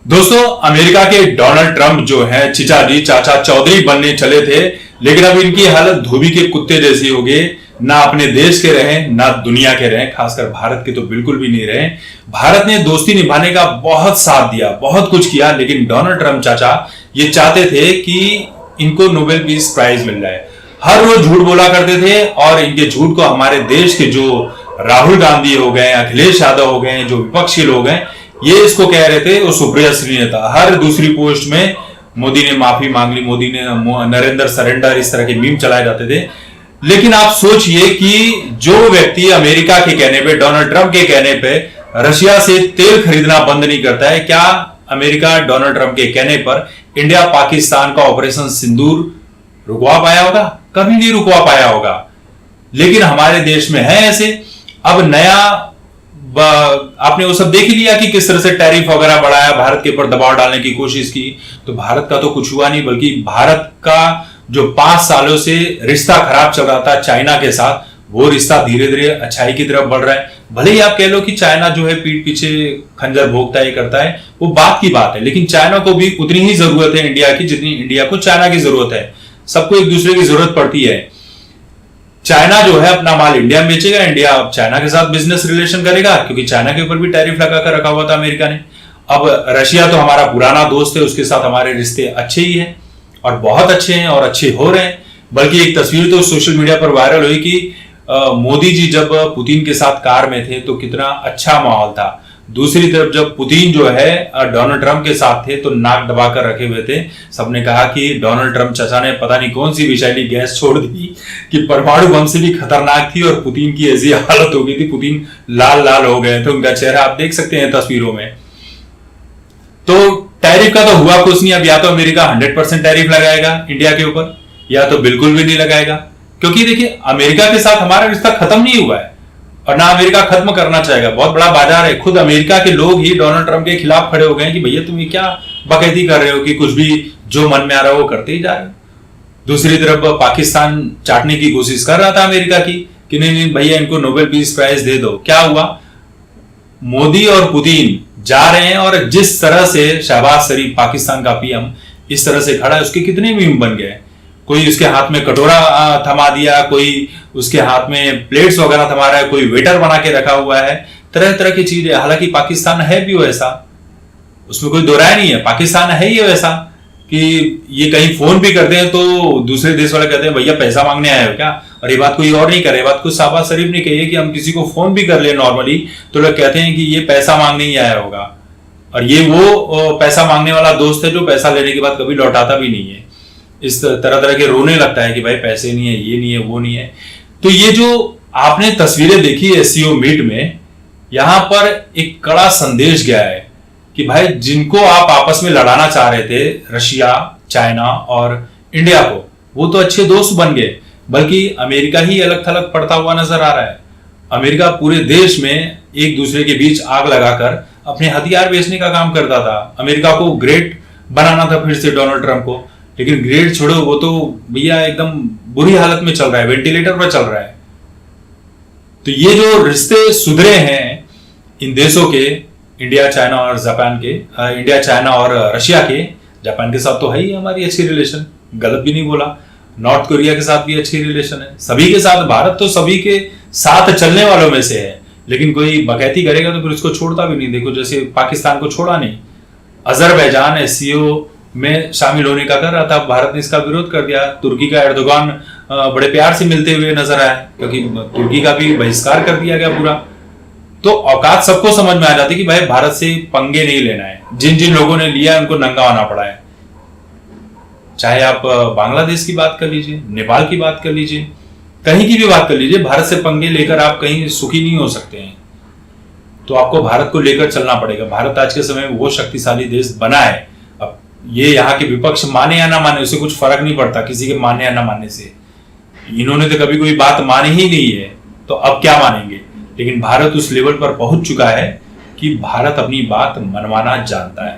दोस्तों, अमेरिका के Donald Trump जो है चिचा जी चाचा चौधरी बनने चले थे, लेकिन अब इनकी हालत धोबी के कुत्ते जैसी हो गई। ना अपने देश के रहे ना दुनिया के रहे, खासकर भारत के तो बिल्कुल भी नहीं रहे। भारत ने दोस्ती निभाने का बहुत साथ दिया, बहुत कुछ किया, लेकिन डोनाल्ड ट्रंप चाचा ये चाहते थे कि इनको नोबेल पीस प्राइज मिल जाए। हर रोज झूठ बोला करते थे और इनके झूठ को हमारे देश के जो राहुल गांधी हो गए, अखिलेश यादव हो गए, जो विपक्षी लोग हैं, ये इसको कह रहे थे वो सुप्रिया श्रीनेता था। हर दूसरी पोस्ट में मोदी ने माफी मांग ली, मोदी ने नरेंद्र सरेंडर, इस तरह के मीम चलाए जाते थे। लेकिन आप सोचिए कि जो व्यक्ति अमेरिका के कहने पे, डोनाल्ड ट्रंप के कहने पे रशिया से तेल खरीदना बंद नहीं करता है, क्या अमेरिका डोनाल्ड ट्रंप के कहने पर इंडिया पाकिस्तान का ऑपरेशन सिंदूर रुकवा पाया होगा? कभी नहीं रुकवा पाया होगा। लेकिन हमारे देश में है ऐसे। अब नया आपने वो सब देख ही लिया कि किस तरह से टैरिफ वगैरह बढ़ाया, भारत के ऊपर दबाव डालने की कोशिश की। तो भारत का तो कुछ हुआ नहीं, बल्कि भारत का जो 5 सालों से रिश्ता खराब चल रहा था चाइना के साथ, वो रिश्ता धीरे धीरे अच्छाई की तरफ बढ़ रहा है। भले ही आप कह लो कि चाइना जो है पीठ पीछे खंजर भोंकता ही करता है, वो बात की बात है, लेकिन चाइना को भी उतनी ही जरूरत है इंडिया की जितनी इंडिया को चाइना की जरूरत है। सबको एक दूसरे की जरूरत पड़ती है। चाइना जो है अपना माल इंडिया में बेचेगा, इंडिया अब चाइना के साथ बिजनेस रिलेशन करेगा, क्योंकि चाइना के ऊपर भी टैरिफ लगा कर रखा हुआ था अमेरिका ने। अब रशिया तो हमारा पुराना दोस्त है, उसके साथ हमारे रिश्ते अच्छे ही हैं और बहुत अच्छे हैं और अच्छे हो रहे हैं। बल्कि एक तस्वीर तो सोशल मीडिया पर वायरल हुई कि मोदी जी जब पुतिन के साथ कार में थे तो कितना अच्छा माहौल था। दूसरी तरफ जब पुतिन जो है डोनाल्ड ट्रंप के साथ थे तो नाक दबाकर रखे हुए थे। सबने कहा कि डोनाल्ड ट्रंप चाचा ने पता नहीं कौन सी विषैली गैस छोड़ दी कि परमाणु बम से भी खतरनाक थी, और पुतिन की ऐसी हालत हो गई थी, पुतिन लाल लाल हो गए थे। उनका चेहरा आप देख सकते हैं तस्वीरों में। तो टैरिफ का तो हुआ कुछ नहीं। अब या तो अमेरिका 100% टैरिफ लगाएगा इंडिया के ऊपर, या तो बिल्कुल भी नहीं लगाएगा। क्योंकि देखिए, अमेरिका के साथ हमारा रिश्ता खत्म नहीं हुआ है और ना अमेरिका खत्म करना चाहेगा। बहुत बड़ा बाजार है। खुद अमेरिका के लोग ही डोनाल्ड ट्रंप के खिलाफ खड़े हो गए कि भैया तुम ये क्या बकैती कर रहे हो कि कुछ भी जो मन में आ रहा है वो करते ही जा रहे हो। दूसरी तरफ पाकिस्तान चाटने की कोशिश कर रहा था अमेरिका की कि नहीं नहीं भैया इनको नोबेल पीस प्राइज दे दो। क्या हुआ? मोदी और पुतिन जा रहे हैं और जिस तरह से शहबाज शरीफ पाकिस्तान का पीएम इस तरह से खड़ा है, उसके कितने मीम बन गए। कोई उसके हाथ में कटोरा थमा दिया, कोई उसके हाथ में प्लेट्स वगैरह थमा रहा है, कोई वेटर बना के रखा हुआ है, तरह तरह की चीजें। हालांकि पाकिस्तान है भी वैसा, उसमें कोई दो राय नहीं है। पाकिस्तान है ही वैसा कि ये कहीं फोन भी करते हैं तो दूसरे देश वाले कहते हैं भैया पैसा मांगने आए हो क्या? और ये बात कोई और नहीं करे, ये बात कुछ शहबाज शरीफ ने कही है कि हम किसी को फोन भी कर ले नॉर्मली तो लोग कहते हैं कि ये पैसा मांगने ही आया होगा। और ये वो पैसा मांगने वाला दोस्त है जो पैसा लेने के बाद कभी लौटाता भी नहीं है। इस तरह तरह के रोने लगता है कि भाई पैसे नहीं है, ये नहीं है, वो नहीं है। तो ये जो आपने तस्वीरें देखी एससीओ मीट में, यहां पर एक कड़ा संदेश गया है कि भाई जिनको आप आपस में लड़ाना चाह रहे थे, रशिया, चाइना और इंडिया को, वो तो अच्छे दोस्त बन गए, बल्कि अमेरिका ही अलग थलग पड़ता हुआ नजर आ रहा है। अमेरिका पूरे देश में एक दूसरे के बीच आग लगाकर अपने हथियार बेचने का काम करता था। अमेरिका को ग्रेट बनाना था फिर से डोनाल्ड ट्रंप को, लेकिन ग्रेड छोड़ो, वो तो भैया एकदम बुरी हालत में चल रहा है, वेंटिलेटर पर चल रहा है। तो ये जो रिश्ते सुधरे हैं इन देशों के, इंडिया, चाइना और जापान के, इंडिया, चाइना और रशिया के, जापान के साथ तो है ही हमारी अच्छी रिलेशन, गलत भी नहीं बोला। नॉर्थ कोरिया के साथ भी अच्छी रिलेशन है, सभी के साथ। भारत तो सभी के साथ चलने वालों में से है, लेकिन कोई बकैती करेगा तो फिर उसको छोड़ता भी नहीं। देखो जैसे पाकिस्तान को छोड़ा नहीं, अजरबैजान एससीओ में शामिल होने का कर रहा था, भारत ने इसका विरोध कर दिया। तुर्की का एर्दोगान बड़े प्यार से मिलते हुए नजर आए, क्योंकि तुर्की का भी बहिष्कार कर दिया गया पूरा। तो औकात सबको समझ में आ जाती कि भाई भारत से पंगे नहीं लेना है। जिन जिन लोगों ने लिया उनको नंगा होना पड़ा है। चाहे आप बांग्लादेश की बात कर लीजिए, नेपाल की बात कर लीजिए, कहीं की भी बात कर लीजिए, भारत से पंगे लेकर आप कहीं सुखी नहीं हो सकते हैं। तो आपको भारत को लेकर चलना पड़ेगा। भारत आज के समय में वो शक्तिशाली देश बना है। ये यहाँ के विपक्ष माने या ना माने, उससे कुछ फर्क नहीं पड़ता किसी के मानने या ना मानने से। इन्होंने तो कभी कोई बात मानी ही नहीं है, तो अब क्या मानेंगे। लेकिन भारत उस लेवल पर पहुंच चुका है कि भारत अपनी बात मनवाना जानता है।